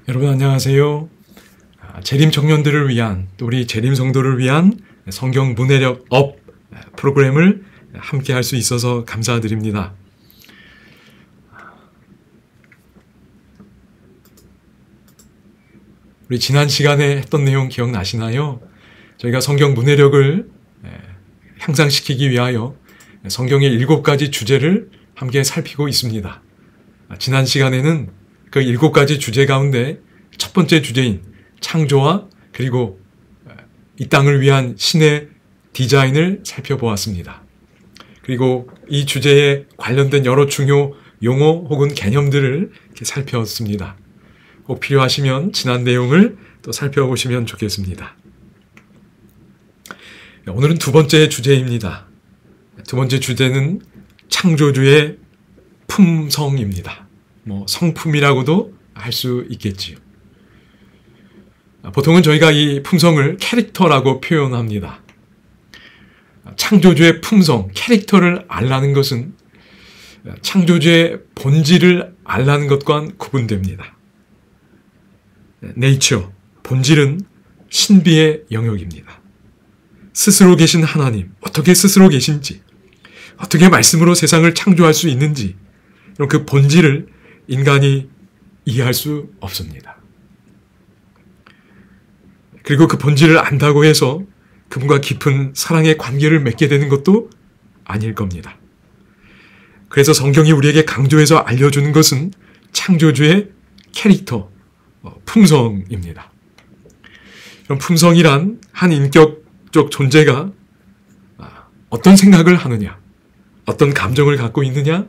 여러분 안녕하세요. 재림 청년들을 위한, 또 우리 재림 성도를 위한 성경 문해력 업 프로그램을 함께 할 수 있어서 감사드립니다. 우리 지난 시간에 했던 내용 기억나시나요? 저희가 성경 문해력을 향상시키기 위하여 성경의 7가지 주제를 함께 살피고 있습니다. 지난 시간에는 그 7가지 주제 가운데 첫 번째 주제인 창조와 그리고 이 땅을 위한 신의 디자인을 살펴보았습니다. 그리고 이 주제에 관련된 여러 중요 용어 혹은 개념들을 이렇게 살펴봤습니다. 꼭 필요하시면 지난 내용을 또 살펴보시면 좋겠습니다. 오늘은 두 번째 주제입니다. 두 번째 주제는 창조주의 품성입니다. 성품이라고도 할 수 있겠지요. 보통은 저희가 이 품성을 캐릭터라고 표현합니다. 창조주의 품성, 캐릭터를 알라는 것은 창조주의 본질을 알라는 것과는 구분됩니다. 네이처, 본질은 신비의 영역입니다. 스스로 계신 하나님, 어떻게 스스로 계신지, 어떻게 말씀으로 세상을 창조할 수 있는지, 이런 그 본질을 인간이 이해할 수 없습니다. 그리고 그 본질을 안다고 해서 그분과 깊은 사랑의 관계를 맺게 되는 것도 아닐 겁니다. 그래서 성경이 우리에게 강조해서 알려주는 것은 창조주의 캐릭터, 품성입니다. 그럼 품성이란 한 인격적 존재가 어떤 생각을 하느냐, 어떤 감정을 갖고 있느냐,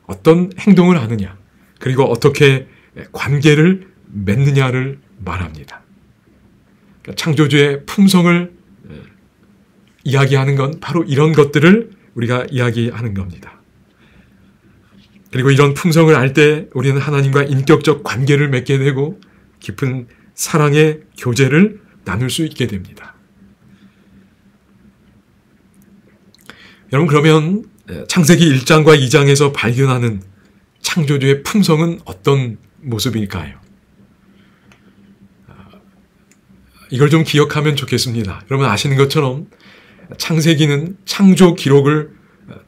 어떤 행동을 하느냐, 그리고 어떻게 관계를 맺느냐를 말합니다. 창조주의 품성을 이야기하는 건 바로 이런 것들을 우리가 이야기하는 겁니다. 그리고 이런 품성을 알 때 우리는 하나님과 인격적 관계를 맺게 되고 깊은 사랑의 교제를 나눌 수 있게 됩니다. 여러분, 그러면 창세기 1장과 2장에서 발견하는 창조주의 품성은 어떤 모습일까요? 이걸 좀 기억하면 좋겠습니다. 여러분 아시는 것처럼 창세기는 창조 기록을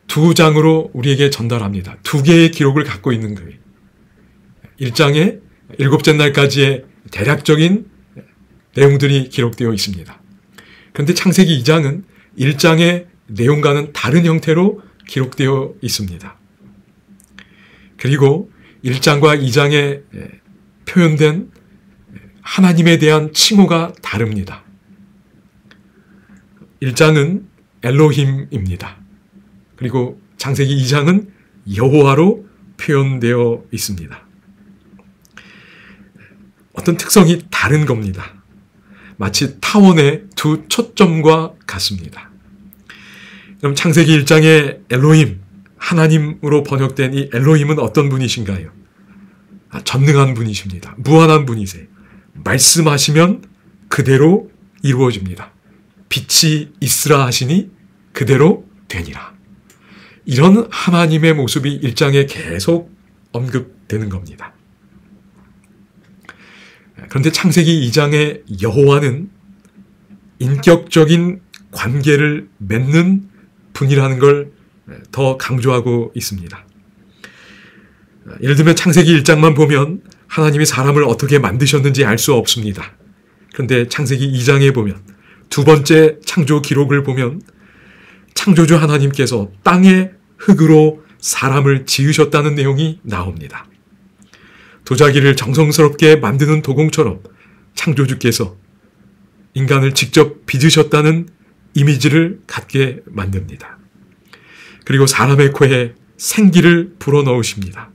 2장으로 우리에게 전달합니다. 2개의 기록을 갖고 있는 거예요. 1장에 7째 날까지의 대략적인 내용들이 기록되어 있습니다. 그런데 창세기 2장은 1장의 내용과는 다른 형태로 기록되어 있습니다. 그리고 1장과 2장에 표현된 하나님에 대한 칭호가 다릅니다. 1장은 엘로힘입니다. 그리고 창세기 2장은 여호와로 표현되어 있습니다. 어떤 특성이 다른 겁니다. 마치 타원의 두 초점과 같습니다. 그럼 창세기 1장의 엘로힘, 하나님으로 번역된 이 엘로힘은 어떤 분이신가요? 전능한 분이십니다. 무한한 분이세요. 말씀하시면 그대로 이루어집니다. 빛이 있으라 하시니 그대로 되니라. 이런 하나님의 모습이 1장에 계속 언급되는 겁니다. 그런데 창세기 2장의 여호와는 인격적인 관계를 맺는 분이라는 걸 더 강조하고 있습니다. 예를 들면 창세기 1장만 보면 하나님이 사람을 어떻게 만드셨는지 알 수 없습니다. 그런데 창세기 2장에 보면, 두 번째 창조 기록을 보면 창조주 하나님께서 땅의 흙으로 사람을 지으셨다는 내용이 나옵니다. 도자기를 정성스럽게 만드는 도공처럼 창조주께서 인간을 직접 빚으셨다는 이미지를 갖게 만듭니다. 그리고 사람의 코에 생기를 불어넣으십니다.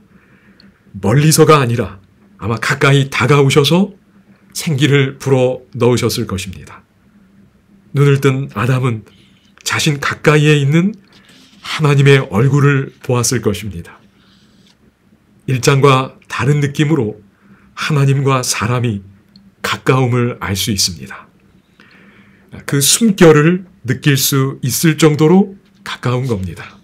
멀리서가 아니라 아마 가까이 다가오셔서 생기를 불어넣으셨을 것입니다. 눈을 뜬 아담은 자신 가까이에 있는 하나님의 얼굴을 보았을 것입니다. 1장과 다른 느낌으로 하나님과 사람이 가까움을 알 수 있습니다. 그 숨결을 느낄 수 있을 정도로 가까운 겁니다.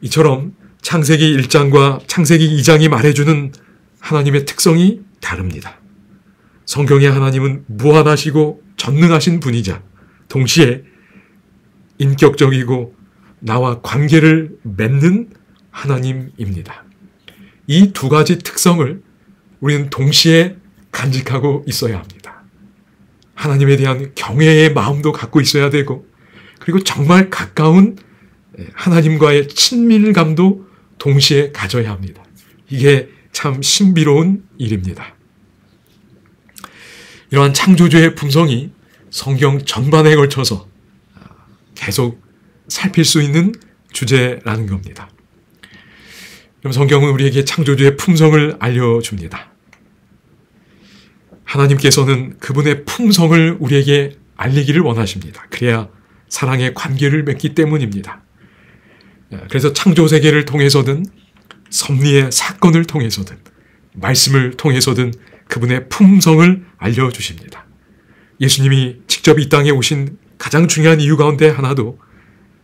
이처럼 창세기 1장과 창세기 2장이 말해주는 하나님의 특성이 다릅니다. 성경의 하나님은 무한하시고 전능하신 분이자 동시에 인격적이고 나와 관계를 맺는 하나님입니다. 이 두 가지 특성을 우리는 동시에 간직하고 있어야 합니다. 하나님에 대한 경외의 마음도 갖고 있어야 되고, 그리고 정말 가까운 하나님과의 친밀감도 동시에 가져야 합니다. 이게 참 신비로운 일입니다. 이러한 창조주의 품성이 성경 전반에 걸쳐서 계속 살필 수 있는 주제라는 겁니다. 그럼 성경은 우리에게 창조주의 품성을 알려줍니다. 하나님께서는 그분의 품성을 우리에게 알리기를 원하십니다. 그래야 사랑의 관계를 맺기 때문입니다. 그래서 창조 세계를 통해서든 섭리의 사건을 통해서든 말씀을 통해서든 그분의 품성을 알려주십니다. 예수님이 직접 이 땅에 오신 가장 중요한 이유 가운데 하나도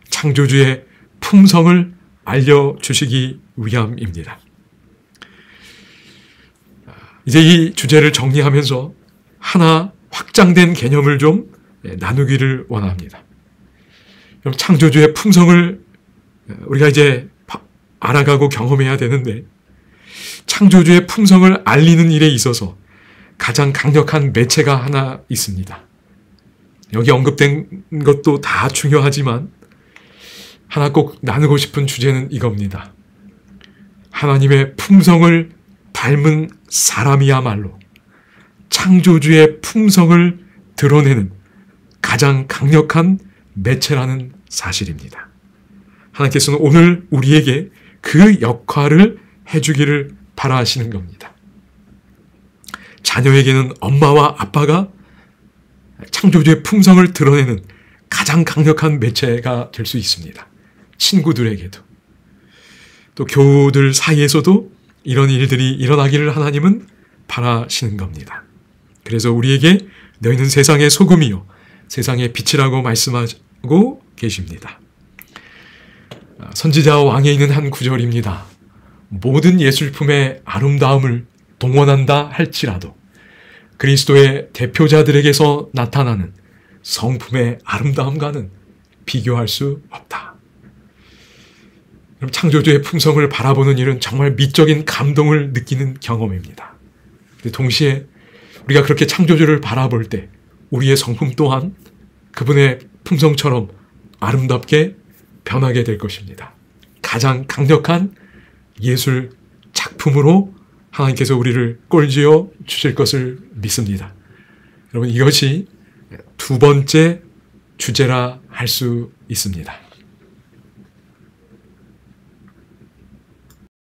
창조주의 품성을 알려주시기 위함입니다. 이제 이 주제를 정리하면서 하나 확장된 개념을 좀 나누기를 원합니다. 그럼 창조주의 품성을 우리가 이제 알아가고 경험해야 되는데, 창조주의 품성을 알리는 일에 있어서 가장 강력한 매체가 하나 있습니다. 여기 언급된 것도 다 중요하지만 하나 꼭 나누고 싶은 주제는 이겁니다. 하나님의 품성을 닮은 사람이야말로 창조주의 품성을 드러내는 가장 강력한 매체라는 사실입니다. 하나님께서는 오늘 우리에게 그 역할을 해주기를 바라시는 겁니다. 자녀에게는 엄마와 아빠가 창조주의 품성을 드러내는 가장 강력한 매체가 될 수 있습니다. 친구들에게도, 또 교우들 사이에서도 이런 일들이 일어나기를 하나님은 바라시는 겁니다. 그래서 우리에게 너희는 세상의 소금이요 세상의 빛이라고 말씀하고 계십니다. 선지자와 왕에 있는 한 구절입니다. 모든 예술품의 아름다움을 동원한다 할지라도 그리스도의 대표자들에게서 나타나는 성품의 아름다움과는 비교할 수 없다. 그럼 창조주의 품성을 바라보는 일은 정말 미적인 감동을 느끼는 경험입니다. 동시에 우리가 그렇게 창조주를 바라볼 때 우리의 성품 또한 그분의 품성처럼 아름답게 변하게 될 것입니다. 가장 강력한 예술 작품으로 하나님께서 우리를 꼴지어 주실 것을 믿습니다. 여러분, 이것이 두 번째 주제라 할 수 있습니다.